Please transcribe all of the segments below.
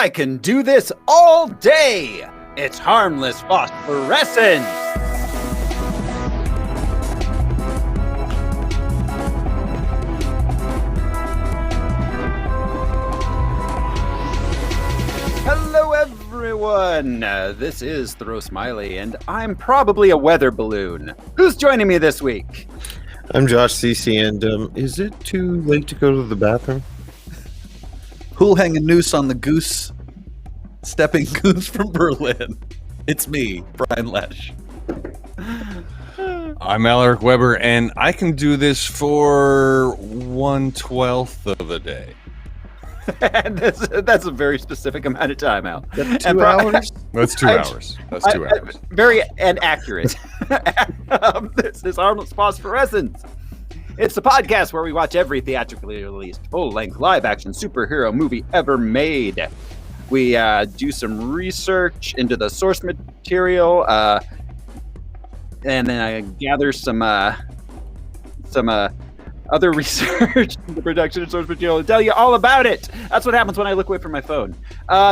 I can do this all day. It's Harmless Phosphorescence. Hello, everyone. This is Throw Smiley, and I'm probably a weather balloon. Who's joining me this week? I'm Josh Cece, and is it too late to go to the bathroom? Who'll hang a noose on the goose? Stepping goose from Berlin. It's me, Brian Lesh. I'm Alaric Weber, and I can do this for 1/12 of a day. And that's a very specific amount of time, Al. That's 2 hours? That's 2 hours. That's 2 hours. Very and accurate. This is Harmless Phosphorescence. It's the podcast where we watch every theatrically released full-length live-action superhero movie ever made. We do some research into the source material, and then I gather some other research into production and source material and tell you all about it. That's what happens when I look away from my phone.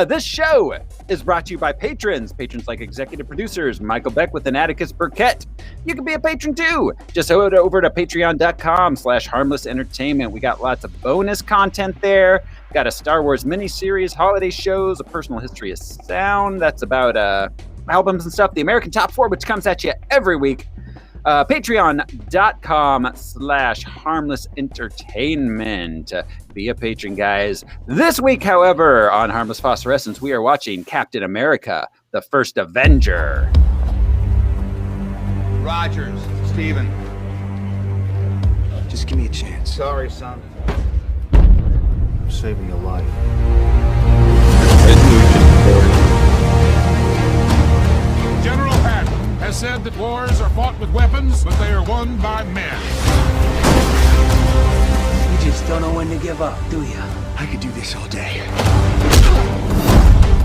This show is brought to you by patrons like executive producers Michael Beckwith and Atticus Burkett. You can be a patron too. Just head over to patreon.com/harmless entertainment. We got lots of bonus content there. Got a Star Wars miniseries, holiday shows, a personal history of sound. That's about albums and stuff. The American Top 4, which comes at you every week. Patreon.com/harmless entertainment. Be a patron, guys. This week, however, on Harmless Phosphorescence, we are watching Captain America, the First Avenger. Rogers, Steven. Just give me a chance. Sorry, son. I'm saving your life. General Patton has said that wars are fought with weapons, but they are won by men. You just don't know when to give up, do you? I could do this all day.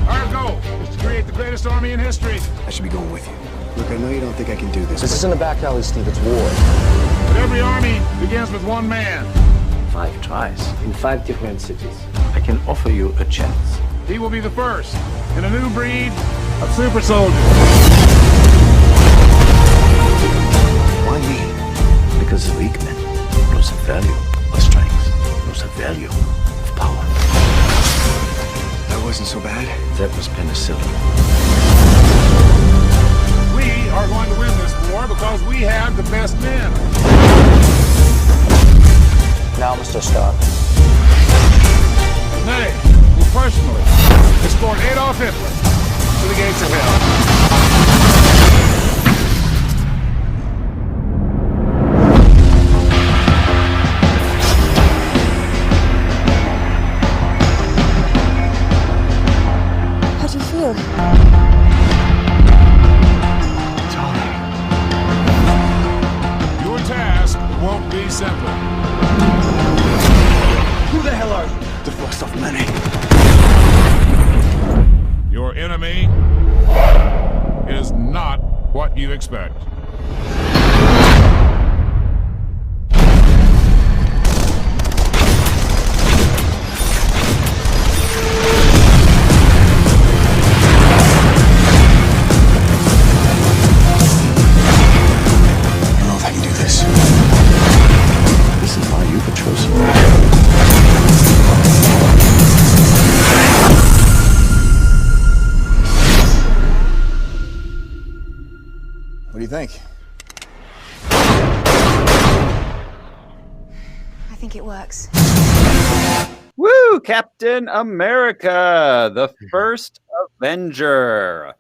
Our goal is to create the greatest army in history. I should be going with you. Look, I know you don't think I can do this. This isn't a back alley, Steve. It's war. But every army begins with one man. 5 tries in 5 different cities. I can offer you a chance. He will be the first in a new breed of super soldiers. Why me? Because the weak men knows the value of strength, knows the value of power. That wasn't so bad. That was penicillin. We are going to win this war because we have the best men. Now, Mr. Stark. Nay, will personally escort Adolf Hitler to the gates of hell. How do you feel? It's all right. Your task won't be simple. Who the hell are you? The first of many. Your enemy is not what you expect. I don't know if I can do this. This is why you were chosen. What do you think? I think it works. Woo! Captain America, the First Avenger.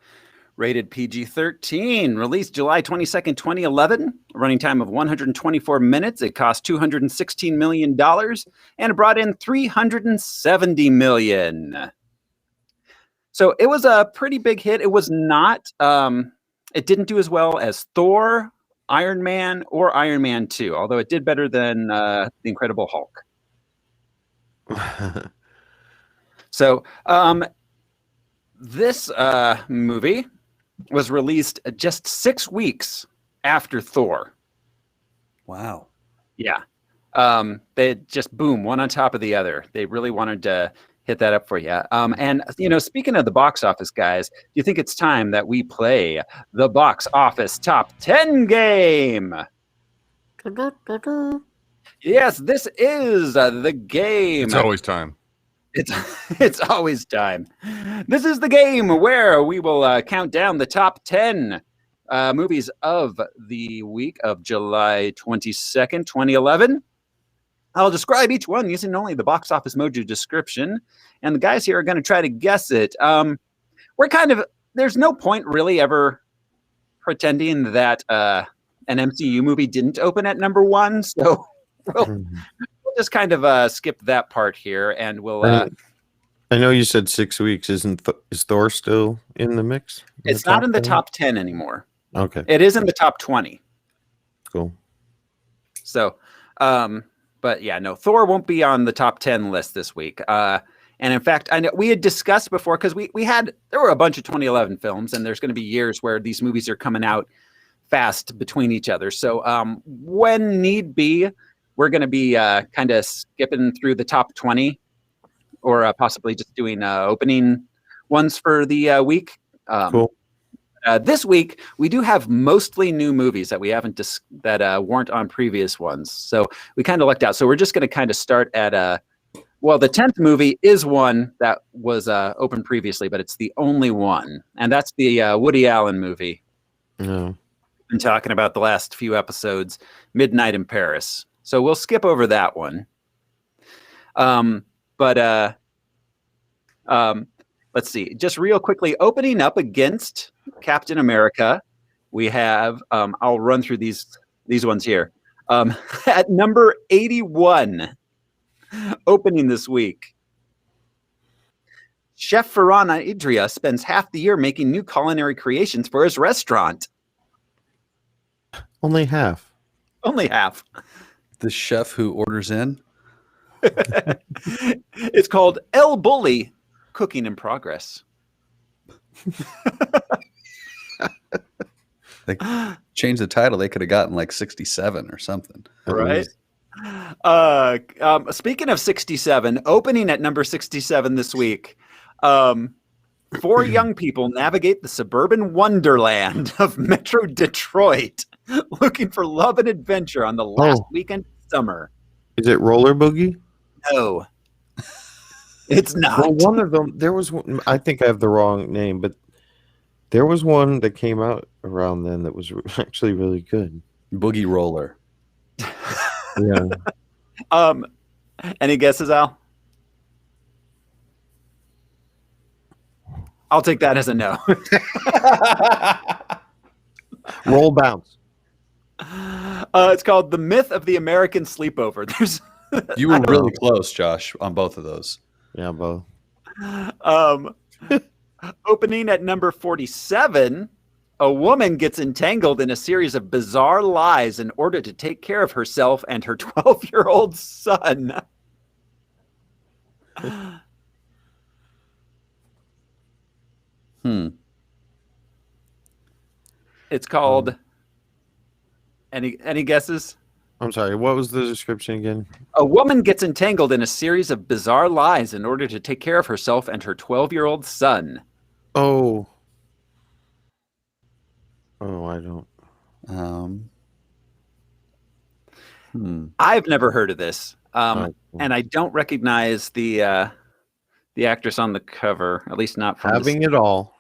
Rated PG-13. Released July 22nd, 2011. A running time of 124 minutes. It cost $216 million. And it brought in $370 million. So it was a pretty big hit. It was not... it didn't do as well as Thor, Iron Man, or Iron Man 2. Although it did better than The Incredible Hulk. So this movie was released just 6 weeks after Thor. Wow. Yeah. They just boom, one on top of the other. They really wanted to hit that up for you. And speaking of the box office, guys, do you think it's time that we play the box office top 10 game? Yes, this is the game. It's always time. It's always time. This is the game where we will count down the top 10 movies of the week of July 22nd, 2011. I'll describe each one using only the Box Office Mojo description, and the guys here are going to try to guess it. There's no point really ever pretending that an MCU movie didn't open at number one, so we'll just kind of skip that part here, and we'll... I know you said 6 weeks. Is Thor still in the mix? It's not in the top 10 anymore. Okay. It is in the top 20. Cool. So... but yeah, no, Thor won't be on the top 10 list this week. And in fact, I know we had discussed before, because there were a bunch of 2011 films, and there's going to be years where these movies are coming out fast between each other. So when need be, we're going to be kind of skipping through the top 20, or possibly just doing opening ones for the week. Cool. This week, we do have mostly new movies that we haven't that weren't on previous ones. So we kind of lucked out. So we're just going to kind of start at the 10th movie is one that was open previously, but it's the only one. And that's the Woody Allen movie. No. Been talking about the last few episodes, Midnight in Paris. So we'll skip over that one. Let's see, just real quickly, opening up against Captain America, we have, I'll run through these ones here. At number 81, opening this week, Chef Ferran Adria spends half the year making new culinary creations for his restaurant. Only half. Only half. The chef who orders in? It's called El Bulli, Cooking in Progress. They changed the title. They could have gotten like 67 or something. Right. Speaking of 67, opening at number 67 this week, 4 young people navigate the suburban wonderland of Metro Detroit, looking for love and adventure on the last weekend of summer. Is it Roller Boogie? No. It's not. Well, one of them, there was one, I think I have the wrong name, but there was one that came out around then that was actually really good. Boogie Roller. Yeah. Any guesses, Al? I'll take that as a no. Roll Bounce. It's called The Myth of the American Sleepover. You were really close, Josh, on both of those. Yeah, both. Opening at number 47, a woman gets entangled in a series of bizarre lies in order to take care of herself and her 12-year-old son. It's called... Any guesses? I'm sorry, what was the description again? A woman gets entangled in a series of bizarre lies in order to take care of herself and her 12-year-old son. Oh, I don't. I've never heard of this, and I don't recognize the actress on the cover, at least not from Having it all.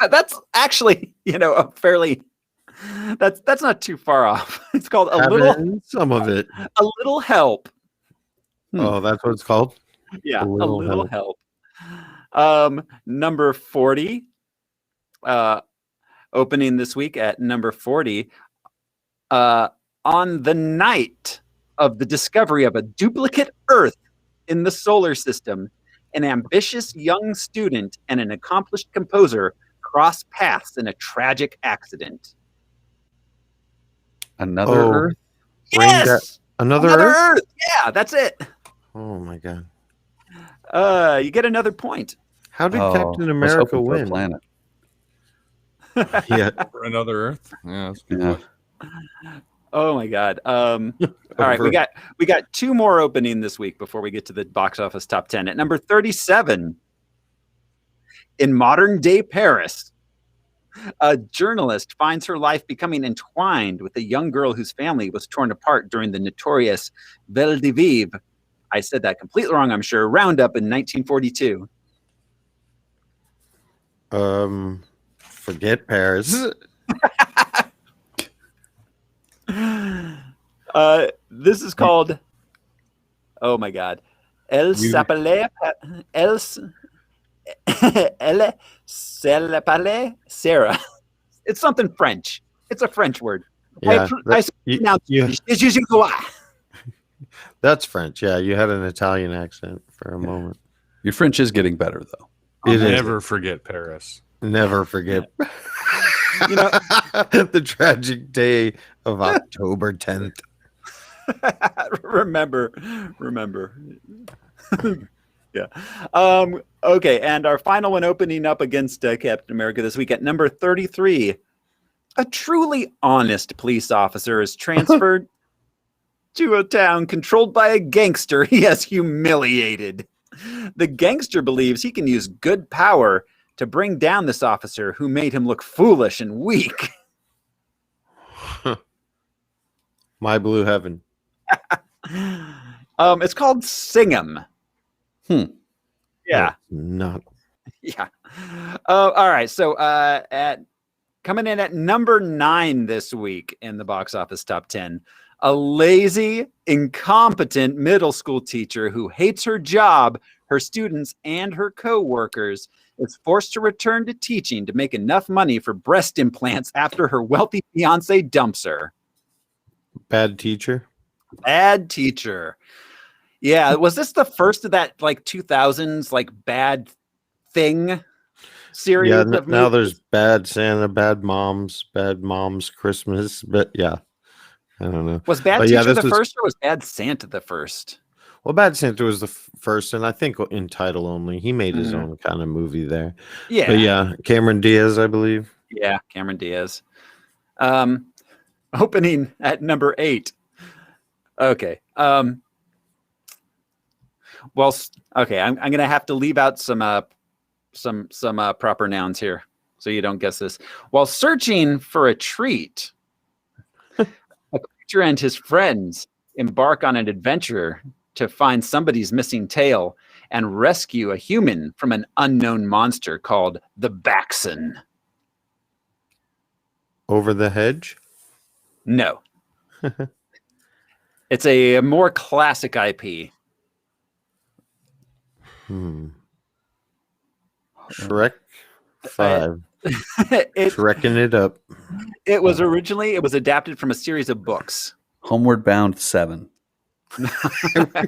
That's actually, a fairly. That's not too far off. It's called some of it. A Little Help. Oh, that's what it's called? Yeah, a little help. Number 40. Opening this week at number 40. On the night of the discovery of a duplicate Earth in the solar system, an ambitious young student and an accomplished composer cross paths in a tragic accident. Another Earth? Yes! Another Earth? Yeah, that's it. Oh my god. You get another point. How did Captain America win? Planet. Yeah. For another Earth? Yeah, that's a good question. Oh my God. All right, we got two more opening this week before we get to the box office top 10. At number 37, in modern day Paris, a journalist finds her life becoming entwined with a young girl whose family was torn apart during the notorious Belle de Vive. I said that completely wrong, I'm sure. Roundup in 1942. Forget Paris. This is called, oh my God, Elle s'appelait Sarah. It's something French. It's a French word. Yeah, that's French. Yeah, you had an Italian accent for a moment. Your French is getting better, though. Never forget Paris. Never forget. You know, the tragic day of October 10th. remember. Yeah. Okay, and our final one opening up against Captain America this week at number 33. A truly honest police officer is transferred to a town controlled by a gangster he has humiliated. The gangster believes he can use good power to bring down this officer who made him look foolish and weak. My Blue Heaven. It's called Sing 'Em. Yeah. Not. Yeah. All right. So coming in at number 9 this week in the box office top 10, a lazy, incompetent middle school teacher who hates her job, her students, and her co-workers is forced to return to teaching to make enough money for breast implants after her wealthy fiance dumps her. Bad Teacher. Bad Teacher. Yeah, was this the first of that like 2000s like Bad Thing series? Yeah, of now movies? there's Bad Santa, Bad Mom's Christmas, but yeah, I don't know. Was Bad But Teacher yeah, this the was- first or was Bad Santa the first? Well, Bad Santa was the first, and I think in title only. He made his own kind of movie there. Yeah. But yeah, Cameron Diaz, I believe. Yeah, Cameron Diaz. Opening at number 8. Okay. Well, okay. I'm gonna have to leave out some proper nouns here, so you don't guess this. While searching for a treat, a creature and his friends embark on an adventure to find somebody's missing tail and rescue a human from an unknown monster called the Baxen. Over the Hedge. No. It's a more classic IP. Shrek 5. it Shrekking it up. was adapted from a series of books. Homeward Bound 7.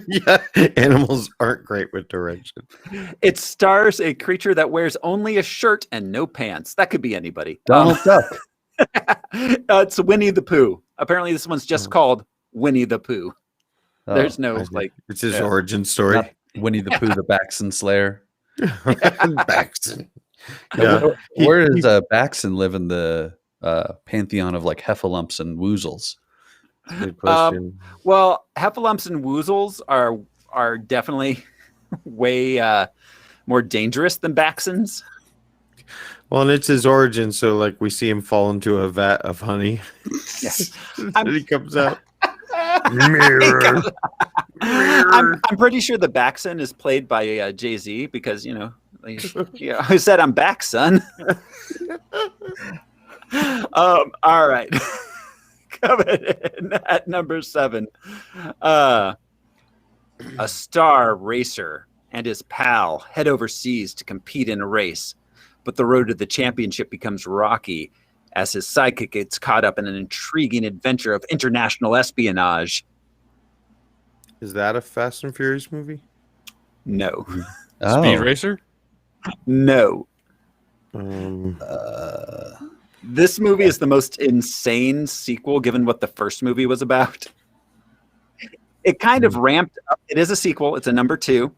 Yeah, animals aren't great with direction. It stars a creature that wears only a shirt and no pants. That could be anybody. Donald Duck. It's Winnie the Pooh. Apparently, this one's just called Winnie the Pooh. Oh, There's no like. It's his origin story. not Winnie the Pooh, the Baxen Slayer. Baxen. Yeah. Where does Baxen live in the pantheon of like heffalumps and woozles? Good question. Well, heffalumps and woozles are definitely way more dangerous than Baxens. Well, and it's his origin, so like we see him fall into a vat of honey. Yes. And he comes out. Mirror. I'm pretty sure the Baxen is played by Jay-Z because who said I'm back, son? All right. Coming in at number 7, a star racer and his pal head overseas to compete in a race, but the road to the championship becomes rocky as his sidekick gets caught up in an intriguing adventure of international espionage. Is that a Fast and Furious movie? No. Speed Racer? No. Um, This movie is the most insane sequel given what the first movie was about. It kind of ramped up. It is a sequel. It's a number 2.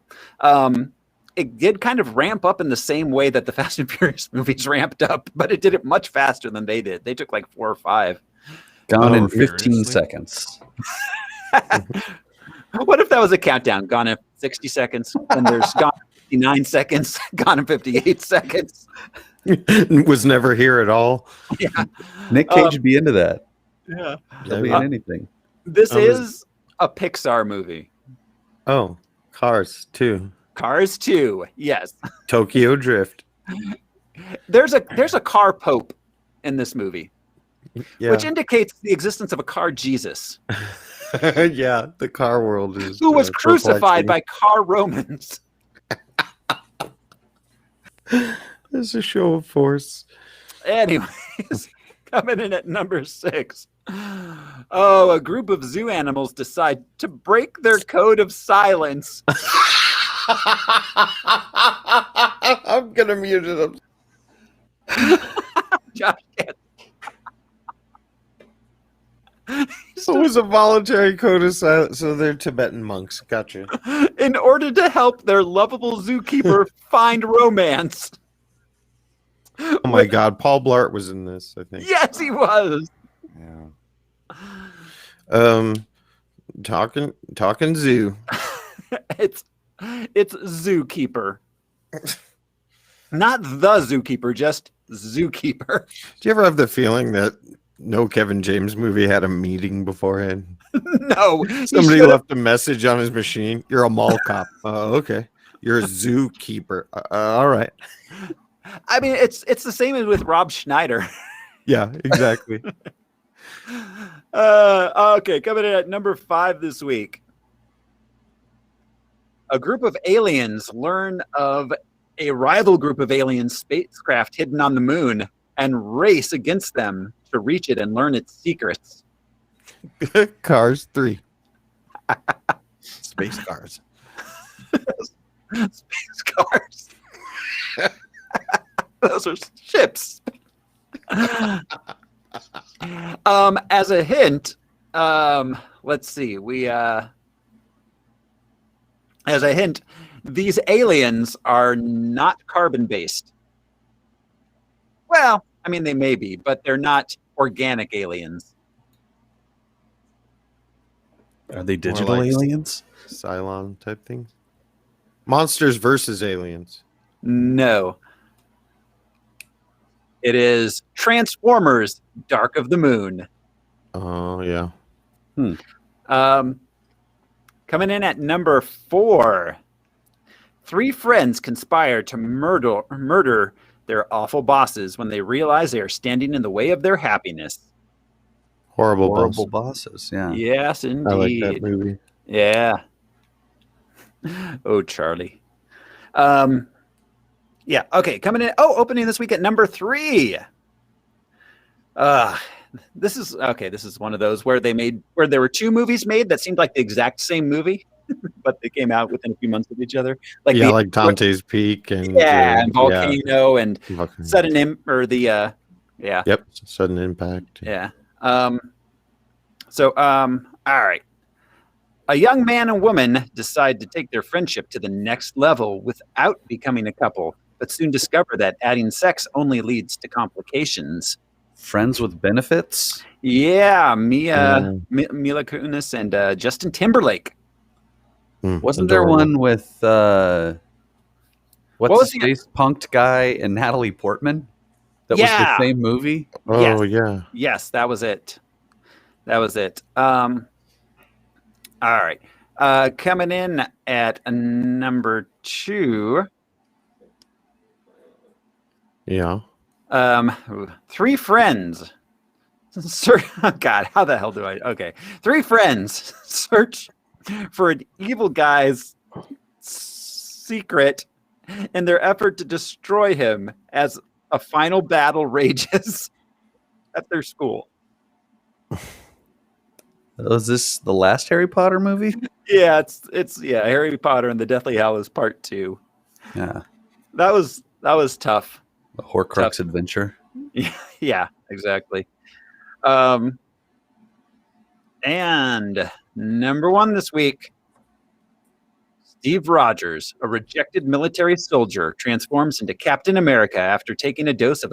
It did kind of ramp up in the same way that the Fast and Furious movies ramped up, but it did it much faster than they did. They took like 4 or 5. Gone Oh, in 15 seriously? seconds. What if that was a countdown? Gone in 60 seconds. Then there's gone in 59 seconds. Gone in 58 seconds. Was never here at all. Yeah. Nick Cage would be into that. Yeah. He'll be Yeah. in anything. This Oh, is a Pixar movie. Oh, Cars 2. Cars 2. Yes. Tokyo Drift. There's a car pope in this movie, Yeah. which indicates the existence of a car Jesus Yeah, the car world is who was crucified perplexing. by car Romans. It's a show of force. Anyways, coming in at number 6. Oh, a group of zoo animals decide to break their code of silence. I'm gonna mute it. Josh can't. So it was a voluntary code of silence. So they're Tibetan monks. Gotcha. In order to help their lovable zookeeper find romance. Oh my God, Paul Blart was in this. I think. Yes, he was. Yeah. Talking zoo. It's zookeeper. Not the zookeeper, just zookeeper. Do you ever have the feeling that no Kevin James movie had a meeting beforehand? No. he Somebody should've- left a message on his machine. You're a mall cop. Okay. You're a zookeeper. All right. I mean, it's the same as with Rob Schneider. Yeah, exactly. Okay, coming in at number 5 this week. A group of aliens learn of a rival group of alien spacecraft hidden on the moon and race against them to reach it and learn its secrets. Cars 3. Space cars. Space cars. Those are ships. As a hint, let's see. As a hint, these aliens are not carbon-based. Well, I mean, they may be, but they're not organic aliens. Are they digital like- aliens? Cylon type things. Monsters versus aliens. No. It is Transformers: Dark of the Moon. Oh, yeah. Coming in at number 4. 3 friends conspire to murder their awful bosses when they realize they are standing in the way of their happiness. Horrible Horrible boss. bosses. Yeah. Yes, indeed. I like that movie. Yeah. Oh, Charlie. Yeah. Okay. Coming in. Oh, opening this week at number 3. This is okay. This is one of those where there were 2 movies made that seemed like the exact same movie, but they came out within a few months of each other. Like Yeah, like Dante's Peak and and Volcano and Volcano. Sudden yeah. Yep, Sudden Impact. Yeah. All right. A young man and woman decide to take their friendship to the next level without becoming a couple, but soon discover that adding sex only leads to complications. Friends with benefits? Yeah, Mila Kunis and Justin Timberlake. Wasn't there one with what's was the space punked guy and Natalie Portman? That was the same movie? Oh, yeah. Yes, that was it. All right. Coming in at number 2. Yeah. 3 friends. Oh God, how the hell do I? Okay. 3 friends search for an evil guy's secret in their effort to destroy him as a final battle rages at their school. Was this the last Harry Potter movie? Yeah, it's Harry Potter and the Deathly Hallows Part 2. Yeah. That was tough. A Horcrux adventure. Yeah, exactly. And number 1 this week, Steve Rogers, a rejected military soldier, transforms into Captain America after taking a dose of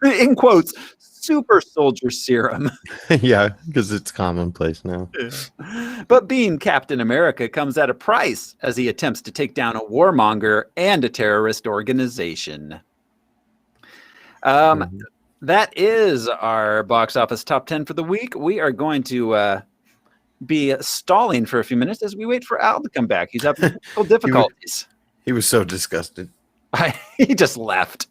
in quotes, super soldier serum. Yeah, because it's commonplace now. But being Captain America comes at a price as he attempts to take down a warmonger and a terrorist organization. That is our box office top 10 for the week. We are going to be stalling for a few minutes as we wait for Al to come back. He's having technical difficulties. He was so disgusted. He just left.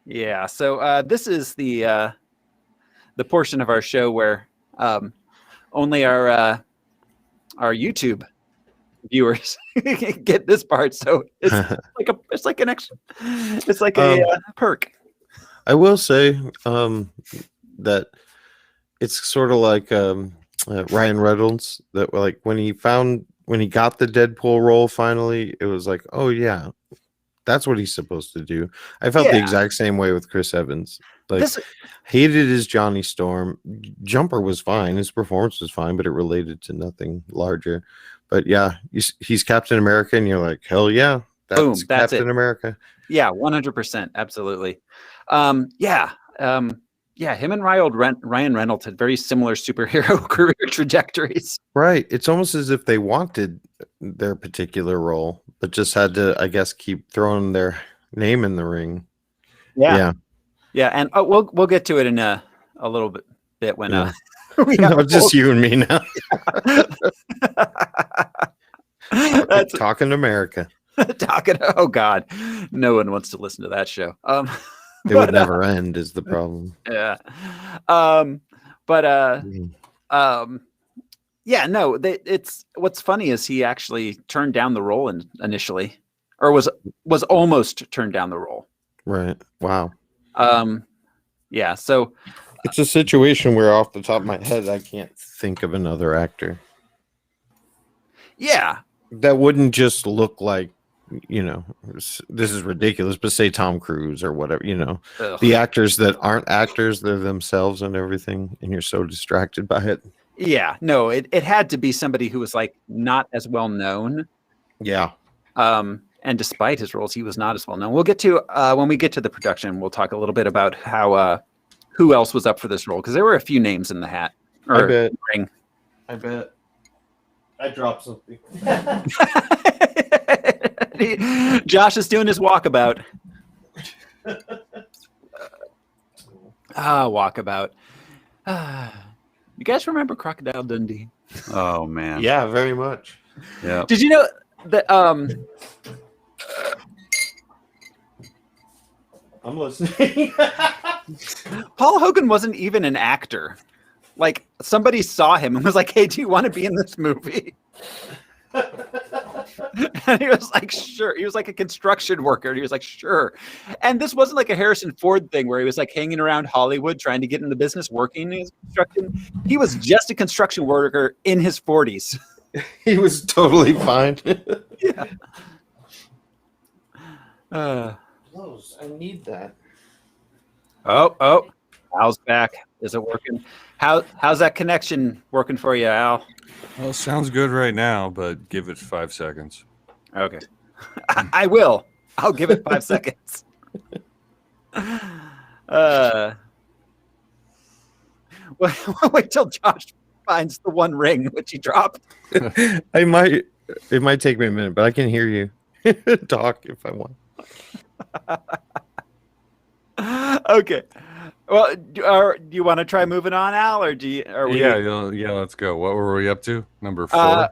Yeah. So this is the portion of our show where only our YouTube viewers get this part. So it's like an extra. It's like a perk. I will say that it's sort of like Ryan Reynolds, that like when he got the Deadpool role finally, it was like, oh yeah, that's what he's supposed to do. I felt the exact same way with Chris Evans. Like, hated his Johnny Storm. Jumper was fine. His performance was fine, but it related to nothing larger. But yeah, he's Captain America, and you're like, hell yeah, that's Captain America. Yeah, 100%, absolutely. Yeah, him and Ryan Reynolds had very similar superhero career trajectories. Right. It's almost as if they wanted their particular role, but just had to, I guess, keep throwing their name in the ring. Yeah. And we'll get to it in a little bit when just you and me now. That's talking America. Oh God, no one wants to listen to that show. It would never end is the problem. Yeah. It's what's funny is he actually turned down the role initially, or was almost turned down the role. Right. Wow. Yeah. So it's a situation where off the top of my head, I can't think of another actor. Yeah. That wouldn't just look like, this is ridiculous, but say Tom Cruise or whatever, Ugh. The actors that aren't actors, they're themselves and everything, and you're so distracted by it. Yeah, no, it had to be somebody who was like not as well known. Yeah. And despite his roles, he was not as well known. We'll get to when we get to the production, we'll talk a little bit about how who else was up for this role, because there were a few names in the hat. I bet. Ring. I bet. I dropped something. Josh is doing his walkabout. Walkabout. You guys remember Crocodile Dundee? Oh man. Yeah, very much. Yeah. Did you know that I'm listening. Paul Hogan wasn't even an actor? Like, somebody saw him and was like, "Hey, do you want to be in this movie?" And he was like, "Sure." He was like a construction worker. And he was like, "Sure." And this wasn't like a Harrison Ford thing where he was like hanging around Hollywood trying to get in the business, working in construction. He was just a construction worker in his 40s. He was totally fine. Yeah. Close. I need that. Oh, Al's back. Is it working? How's that connection working for you, Al? Well, sounds good right now, but give it 5 seconds. Okay. I will. I'll give it 5 seconds. Wait till Josh finds the one ring which he dropped. It might take me a minute, but I can hear you talk if I want. Okay. Well, do you want to try moving on, Al, or Yeah, let's go. What were we up to? Number 4?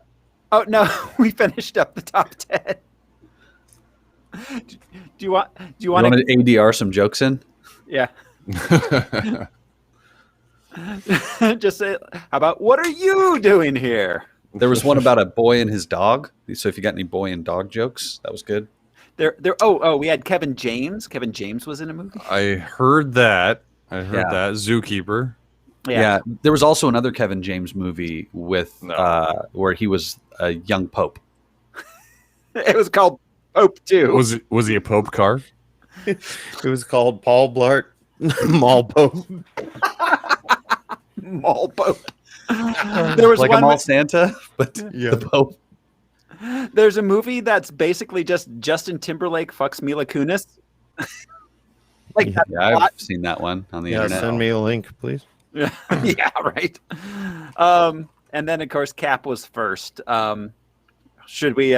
Oh no, we finished up the top 10. Do you want to ADR some jokes in? Yeah. Just say, how about, what are you doing here? There was one about a boy and his dog. So if you got any boy and dog jokes, that was good. We had Kevin James. Kevin James was in a movie. I heard that. That. Zookeeper. Yeah. There was also another Kevin James movie with where he was a young pope. It was called Pope 2. Was he a pope car? It was called Paul Blart Mall Pope. Mall Pope. There was like one a mall Santa, but the Pope. There's a movie that's basically just Justin Timberlake fucks Mila Kunis. Like that Yeah, plot. I've seen that one on the Yeah, internet. send me a link, please. Yeah, right. And then of course Cap was first. Should we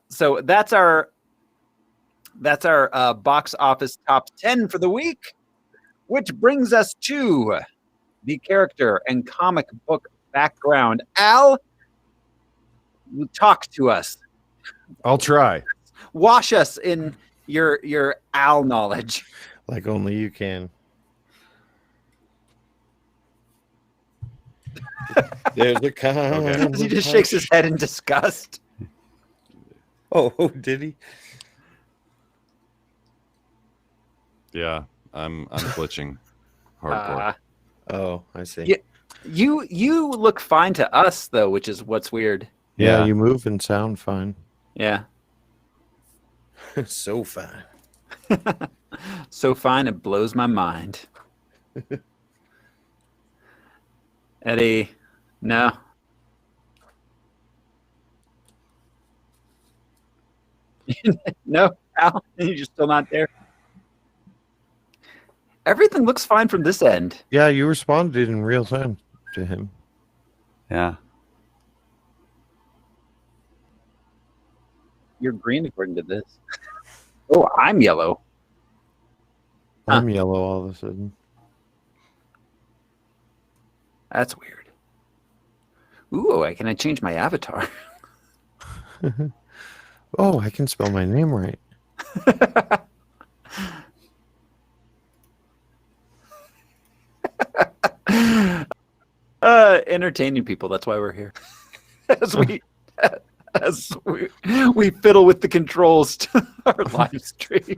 so that's our box office top 10 for the week, which brings us to the character and comic book background. Al, talk to us. I'll try. Wash us in your Al knowledge. Like only you can. There's a kind. He just shakes his head in disgust. Oh, did he? Yeah, I'm glitching hardcore. Oh, I see. Yeah. You look fine to us though, which is what's weird. Yeah, you move and sound fine. Yeah. So fine. So fine it blows my mind. Eddie, no. No, Al, you're just still not there. Everything looks fine from this end. Yeah, you responded in real time to him. Yeah. You're green according to this. Oh, I'm yellow. I'm yellow all of a sudden. That's weird. Ooh, can I change my avatar? Oh, I can spell my name right. Entertaining people. That's why we're here. as we fiddle with the controls to our live stream.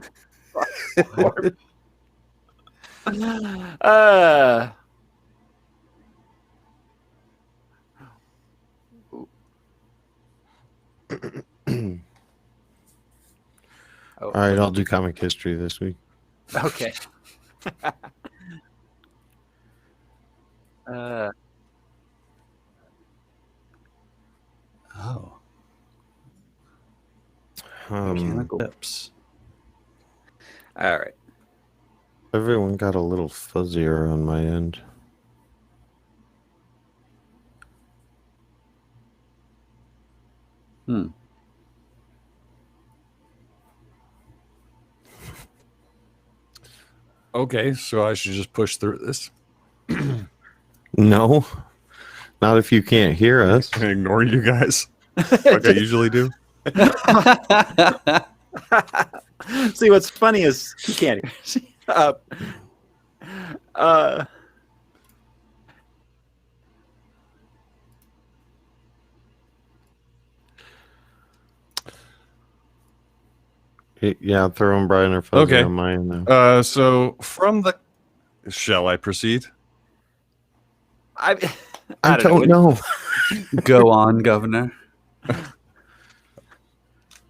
All right, I'll do comic history this week. Okay. Oh. Um, Lips. All right. everyone got a little fuzzier on my end. Okay, so I should just push through this No, not if you can't hear us. and ignore you guys, like I usually do. See, what's funny is he can't hear. Yeah, throwing Brian or fuzzy Okay. on my end now. So from the, shall I proceed? I don't know. Go on, Governor.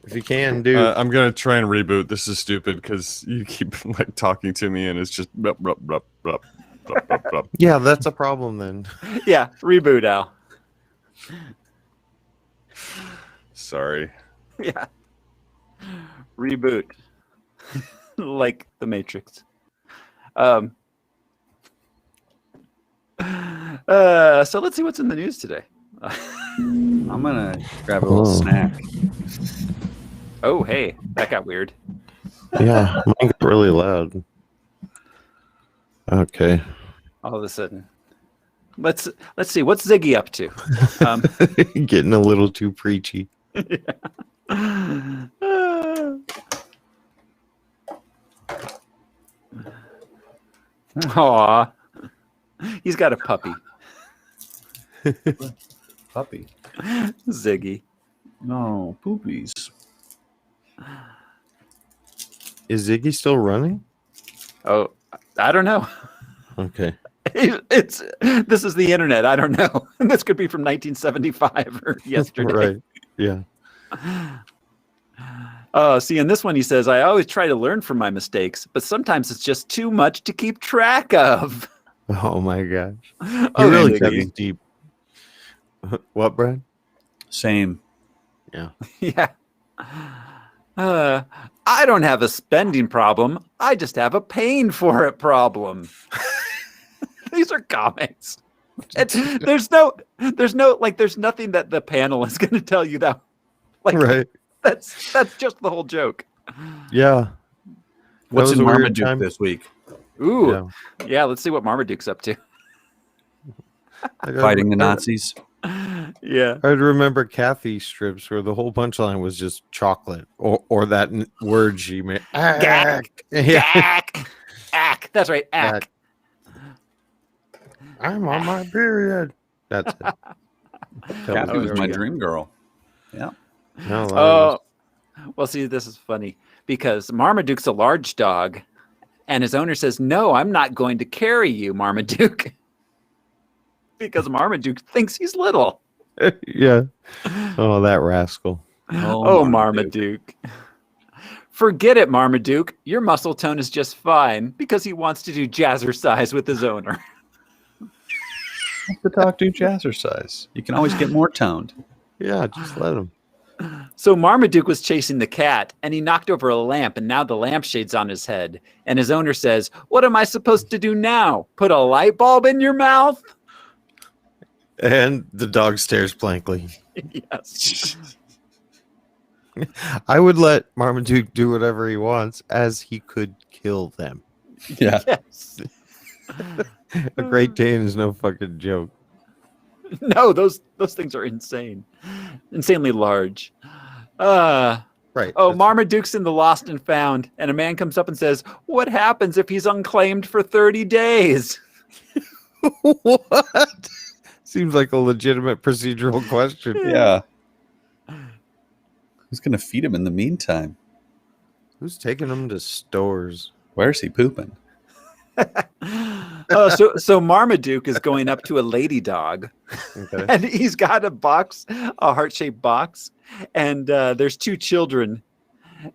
If you can, dude. I'm gonna try and reboot. This is stupid because you keep like talking to me and it's just blup, blup, blup, blup, blup, blup, blup. Yeah, that's a problem then. Yeah, reboot, Al. Sorry. Yeah. Reboot. Like the Matrix. So let's see what's in the news today. I'm gonna grab a little snack. Oh, hey, that got weird. Yeah, mine got really loud. Okay. All of a sudden. Let's see, what's Ziggy up to? Getting a little too preachy. Aw. He's got a puppy. Puppy. Ziggy. No, poopies. Is Ziggy still running? Oh, I don't know. Okay. This is the internet. I don't know. This could be from 1975 or yesterday. Right. Yeah. See, in this one, he says, I always try to learn from my mistakes, but sometimes it's just too much to keep track of. Oh my gosh. He Oh, really Ziggy. cuts deep. What, Brad? Same. Yeah. Yeah. I don't have a spending problem. I just have a paying for it problem. These are comics. There's nothing that the panel is going to tell you that. Like, Right. That's just the whole joke. Yeah. What's was in a weird Marmaduke time. this week? Ooh, yeah. Let's see what Marmaduke's up to. Fighting the Nazis. Yeah. I remember Kathy strips where the whole punchline was just chocolate or that word she made. Gack. Yeah. Gack. Ack. That's right. Ack. I'm on my period. That's it. Kathy was my dream girl. Yeah. No, Oh, well, see, this is funny because Marmaduke's a large dog, and his owner says, "No, I'm not going to carry you, Marmaduke," because Marmaduke thinks he's little. yeah. Oh, that rascal. Oh, Marmaduke. Forget it, Marmaduke. Your muscle tone is just fine because he wants to do jazzercise with his owner. Let the dog do jazzercise. You can always get more toned. Yeah, just let him. So Marmaduke was chasing the cat, and he knocked over a lamp, and now the lampshade's on his head. And his owner says, "What am I supposed to do now? Put a light bulb in your mouth?" And the dog stares blankly. Yes. I would let Marmaduke do whatever he wants, as he could kill them. Yeah. Yes. A Great Dane is no fucking joke. No, those things are insane. Insanely large. Right. Oh, Marmaduke's in the Lost and Found, and a man comes up and says, "What happens if he's unclaimed for 30 days?" What? Seems like a legitimate procedural question. Yeah. Who's going to feed him in the meantime? Who's taking him to stores? Where's he pooping? So Marmaduke is going up to a lady dog, Okay. and he's got a box, a heart-shaped box, and there's two children,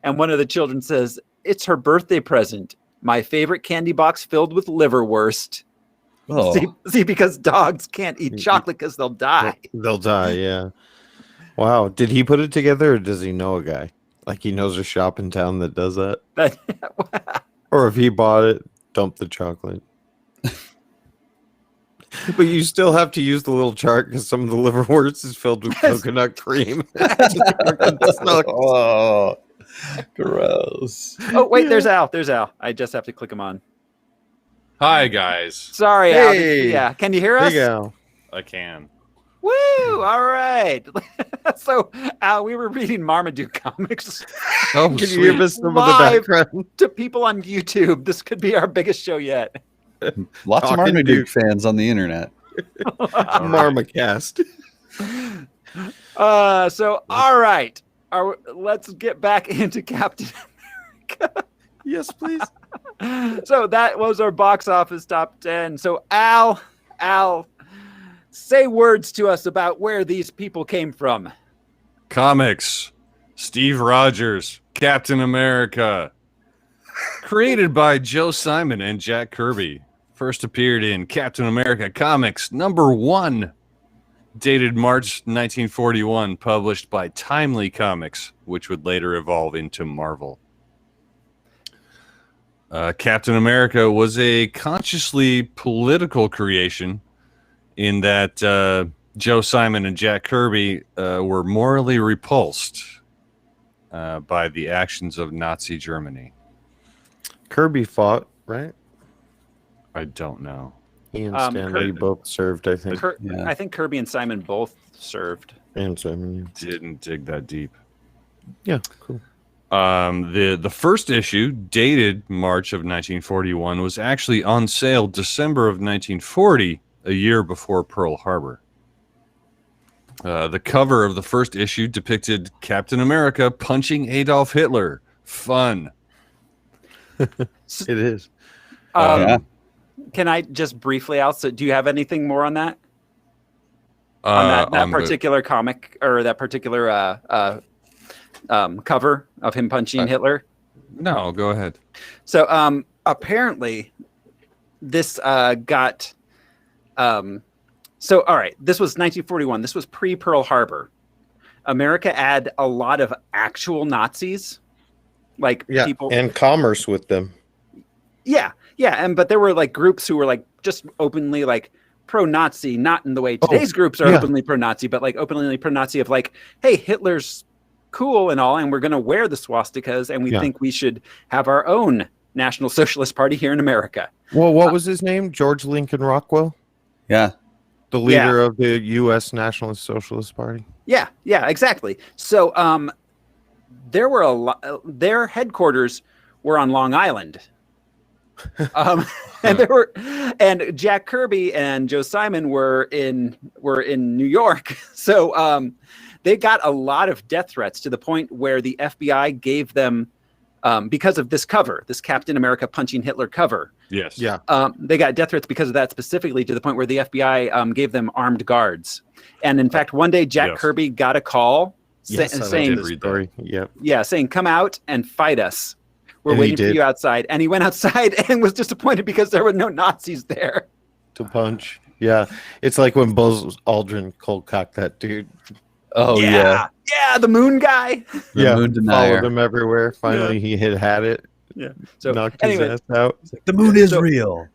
and one of the children says, "It's her birthday present. My favorite candy box filled with liverwurst." Oh, See, because dogs can't eat chocolate because they'll die. They'll die, yeah. Wow. Did he put it together or does he know a guy? Like he knows a shop in town that does that? Or if he bought it, dump the chocolate. But you still have to use the little chart because some of the liverwurst is filled with coconut cream. oh, gross. Oh, wait, there's Al. There's Al. I just have to click him on. Hi guys, Sorry, Al. Hey. Yeah, can you hear us? Big Al. I can. Woo! All right. So, Al, we were reading Marmaduke comics Oh, can you give us some of the Live. background? to people on YouTube. This could be our biggest show yet. Lots of Talking Marmaduke Duke. fans on the internet. Marmacast. So, all right. Let's get back into Captain America. Yes, please. So that was our box office top 10. So Al, say words to us about where these people came from. Comics. Steve Rogers, Captain America. Created by Joe Simon and Jack Kirby. First appeared in Captain America Comics #1. Dated March 1941. Published by Timely Comics, which would later evolve into Marvel. Captain America was a consciously political creation in that Joe Simon and Jack Kirby were morally repulsed by the actions of Nazi Germany. Kirby fought, right? I don't know. He and Stanley both served, I think. Yeah. I think Kirby and Simon both served. And Simon. Didn't dig that deep. Yeah, cool. The first issue, dated March of 1941, was actually on sale December of 1940, a year before Pearl Harbor. The cover of the first issue depicted Captain America punching Adolf Hitler. Fun. It is. Yeah. Can I just briefly also, do you have anything more on that? On that on the- particular comic or that particular cover of him punching Hitler? No, go ahead. So apparently this got so all right, this was 1941. This was pre-Pearl Harbor. America had a lot of actual Nazis like Yeah, people. and commerce with them. Yeah, but there were like groups who were like just openly like pro-Nazi, not in the way today's groups are openly pro-Nazi, but like openly pro-Nazi of like, hey, Hitler's cool and all, and we're going to wear the swastikas, and we think we should have our own National Socialist Party here in America. Well, what was his name? George Lincoln Rockwell? Yeah. The leader of the U.S. Nationalist Socialist Party? Yeah, exactly. So there were their headquarters were on Long Island. And Jack Kirby and Joe Simon were in New York. So they got a lot of death threats to the point where the FBI gave them, because of this cover, this Captain America punching Hitler cover. Yes. Yeah. They got death threats because of that specifically, to the point where the FBI gave them armed guards. And in fact, one day Jack Kirby got a call saying, saying, come out and fight us. We're waiting for you outside. And he went outside and was disappointed because there were no Nazis there to punch. Yeah. It's like when Buzz Aldrin cold cocked that dude. Oh, yeah. Yeah, the moon guy. The moon denier. Followed him everywhere. Finally, he had it. Yeah. So knocked his ass out. The moon is real.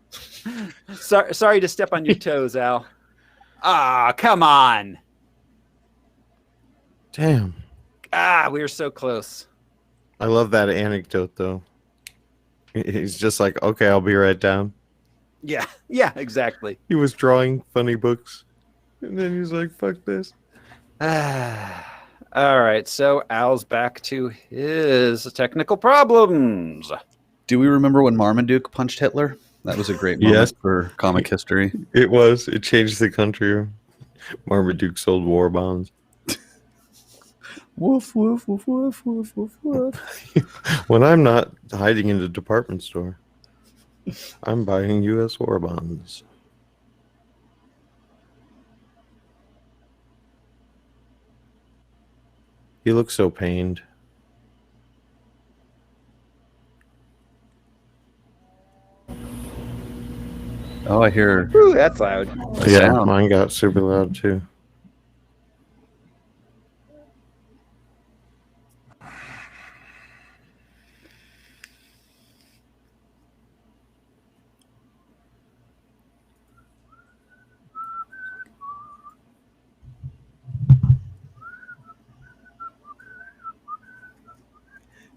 Sorry to step on your toes, Al. Come on. Damn. We were so close. I love that anecdote, though. He's just like, okay, I'll be right down. Yeah, exactly. He was drawing funny books. And then he's like, fuck this. All right, so Al's back to his technical problems. Do we remember when Marmaduke punched Hitler? That was a great moment for comic history. It was. It changed the country. Marmaduke sold war bonds. Woof, woof, woof, woof, woof, woof, woof. When I'm not hiding in the department store, I'm buying U.S. war bonds. He looks so pained. Oh, I hear. Ooh, that's loud. Yeah, mine got super loud too.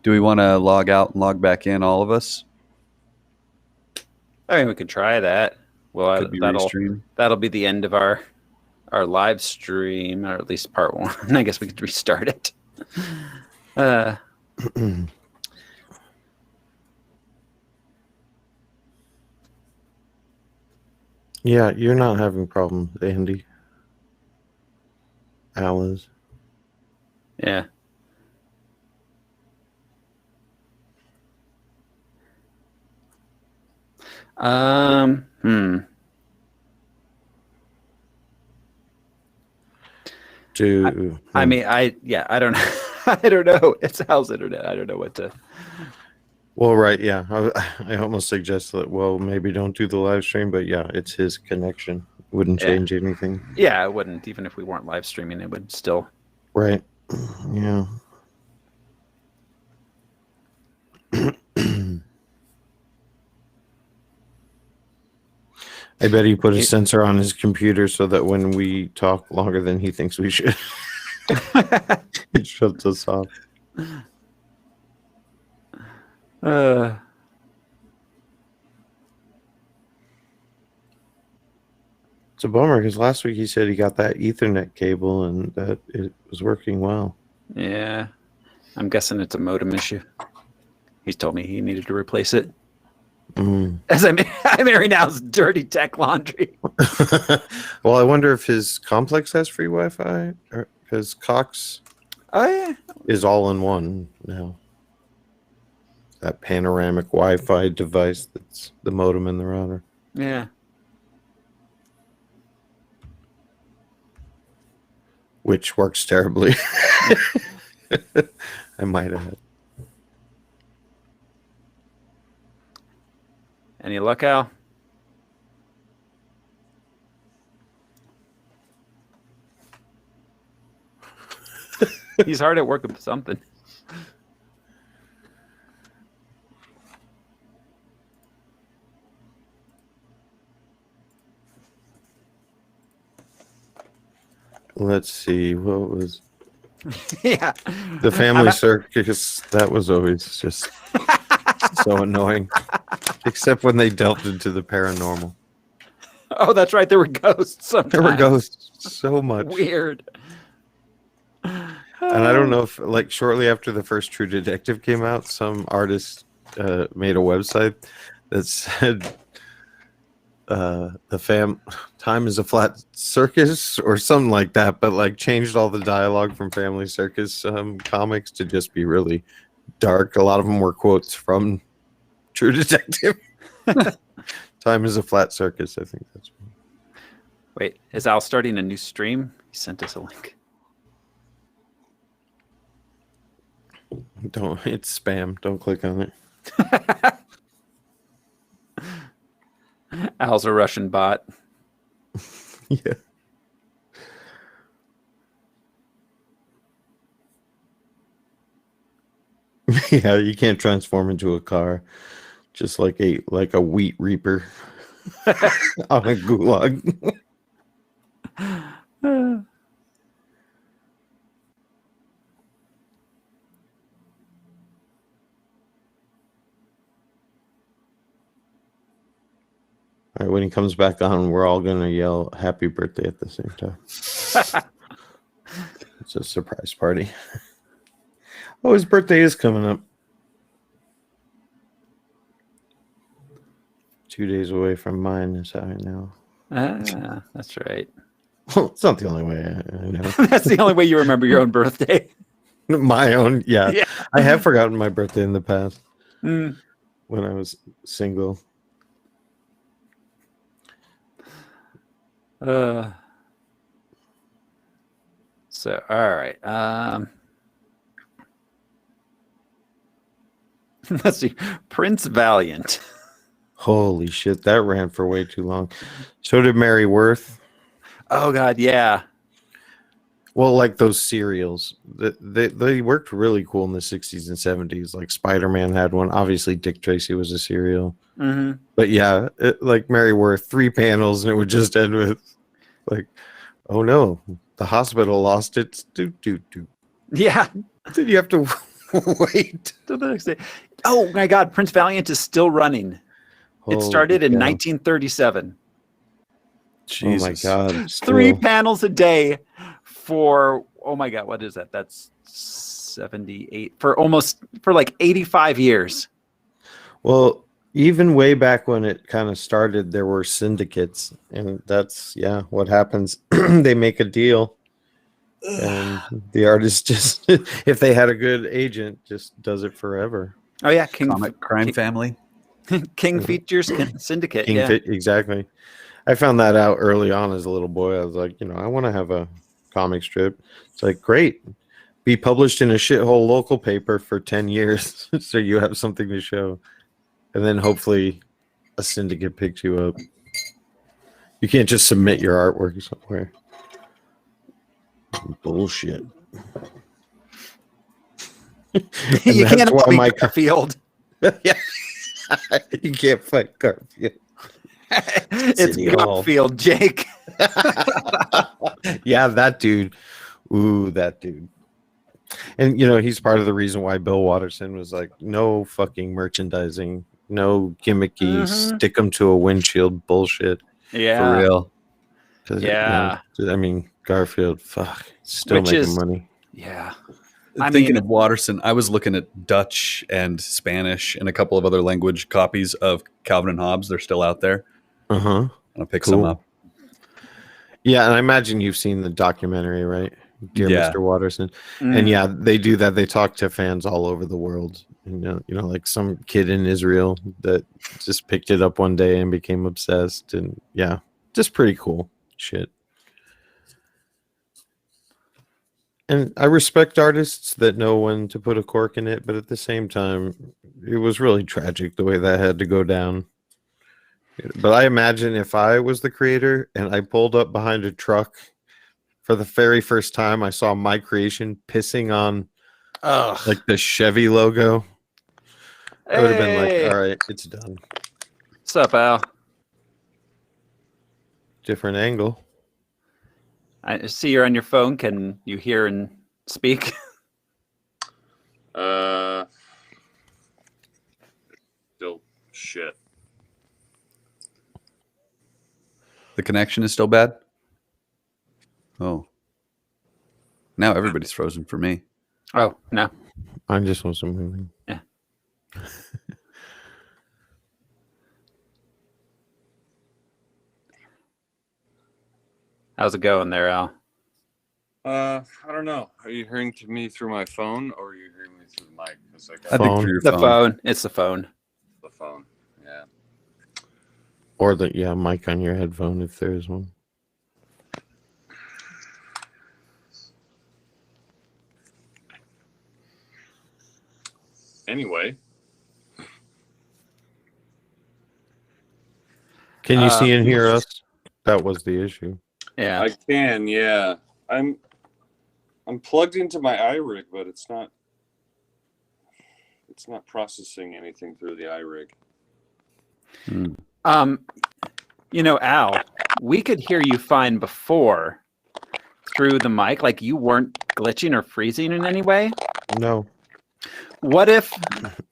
Do we want to log out and log back in, all of us? I mean, we could try that. Well, that'll be the end of our live stream, or at least part one. I guess we could restart it. Yeah, you're not having problems, Andy. Al is. Yeah. I mean, I don't know. I don't know. It's Al's internet. I don't know what to. Well, right, yeah. I almost suggest that, well, maybe don't do the live stream, but yeah, it's his connection. Wouldn't change anything. Yeah, it wouldn't. Even if we weren't live streaming, it would still. Right. Yeah. I bet he put a sensor on his computer so that when we talk longer than he thinks we should, it shuts us off. It's a bummer because last week he said he got that Ethernet cable and that it was working well. Yeah. I'm guessing it's a modem issue. He's told me he needed to replace it. As I'm airing Al's dirty tech laundry. Well, I wonder if his complex has free Wi-Fi, because Cox is all in one now. That panoramic Wi-Fi device that's the modem and the router. Yeah. Which works terribly. I might add. Any luck, Al? He's hard at work with something. Let's see. What was Yeah. the Family Circus? That was always just so annoying. Except when they delved into the paranormal. Oh, that's right. There were ghosts sometimes. There were ghosts so much. Weird. And I don't know if, like, shortly after the first True Detective came out, some artist made a website that said time is a flat circus or something like that, but like changed all the dialogue from Family Circus comics to just be really dark. A lot of them were quotes from True Detective. Time is a flat circus. I think that's. Wait, is Al starting a new stream? He sent us a link. Don't. It's spam. Don't click on it. Al's a Russian bot. Yeah. Yeah, you can't transform into a car. Just like a wheat reaper on a gulag. All right, when he comes back on, we're all gonna yell "Happy Birthday" at the same time. It's a surprise party. Oh, his birthday is coming up. 2 days away from mine is how I know. Ah, that's right. Well, it's not the only way I know. That's the only way you remember your own birthday. My own, yeah. Yeah. I have forgotten my birthday in the past Mm. when I was single. So, all right. Let's see. Prince Valiant. Holy shit, that ran for way too long. So did Mary Worth. Oh God, yeah. Well, like those serials, they worked really cool in the 60s and 70s. Like Spider-Man had one. Obviously, Dick Tracy was a serial. Mm-hmm. But yeah, like Mary Worth, 3 panels, and it would just end with like, oh no, the hospital lost its do. Yeah. Then you have to wait Till the next day. Oh my God, Prince Valiant is still running. It started in 1937. Jesus. Oh my God. 3 Still. panels a day for, oh my God, what is that? That's 78 for like 85 years. Well, even way back when it kind of started, there were syndicates, and that's what happens. They make a deal, and the artist just, if they had a good agent, just does it forever. Oh yeah, Comic Crime Family. King Features Syndicate. Exactly. I found that out early on as a little boy. I was like, I want to have a comic strip. It's like, great. Be published in a shithole local paper for 10 years so you have something to show. And then hopefully a syndicate picks you up. You can't just submit your artwork somewhere. Bullshit. You can't lobby Garfield. Yeah. You can't fight Garfield. It's City Hall. Garfield, Jake. Yeah, that dude. Ooh, that dude. And he's part of the reason why Bill Watterson was like, no fucking merchandising, no gimmicky, stick them to a windshield bullshit. Yeah. For real. Yeah. I mean, Garfield, fuck, still making money. Yeah. Thinking of Watterson, I was looking at Dutch and Spanish and a couple of other language copies of Calvin and Hobbes. They're still out there. Uh-huh. I'll pick some up. Yeah, and I imagine you've seen the documentary, right? Dear Mr. Watterson. And yeah, they do that. They talk to fans all over the world. Like some kid in Israel that just picked it up one day and became obsessed. And yeah, just pretty cool shit. And I respect artists that know when to put a cork in it, but at the same time, it was really tragic the way that had to go down. But I imagine if I was the creator and I pulled up behind a truck for the very first time, I saw my creation pissing on like the Chevy logo. I would have been like, all right, it's done. What's up, Al? Different angle. I see you're on your phone. Can you hear and speak? Still shit. The connection is still bad? Oh. Now everybody's frozen for me. Oh, no. I just want some moving. Yeah. How's it going there, Al? I don't know. Are you hearing to me through my phone or are you hearing me through the mic? Because I think through your The phone. phone. It's the phone. The phone. Yeah. Or the mic on your headphone if there is one. Anyway. Can you see and hear us? That was the issue. Yeah. I can, yeah. I'm plugged into my iRig, but it's not processing anything through the iRig. Al, we could hear you fine before through the mic, like you weren't glitching or freezing in any way. No. What if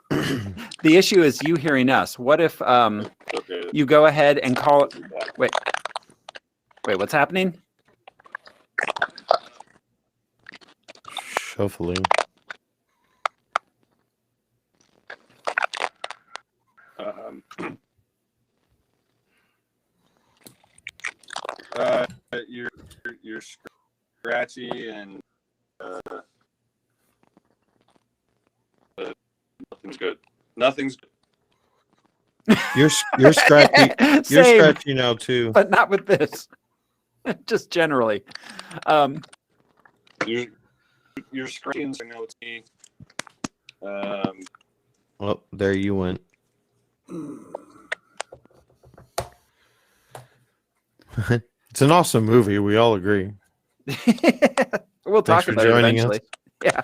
the issue is you hearing us? What if Okay. you go ahead and call it? Wait, what's happening? Shuffling. You're scratchy and nothing's good. Nothing's good. You're scratchy. You're Same, scratchy now too. but not with this. Just generally. You're scratching. I know it's me. Well, there you went. It's an awesome movie. We all agree. We'll talk for about it joining eventually. us. Yeah.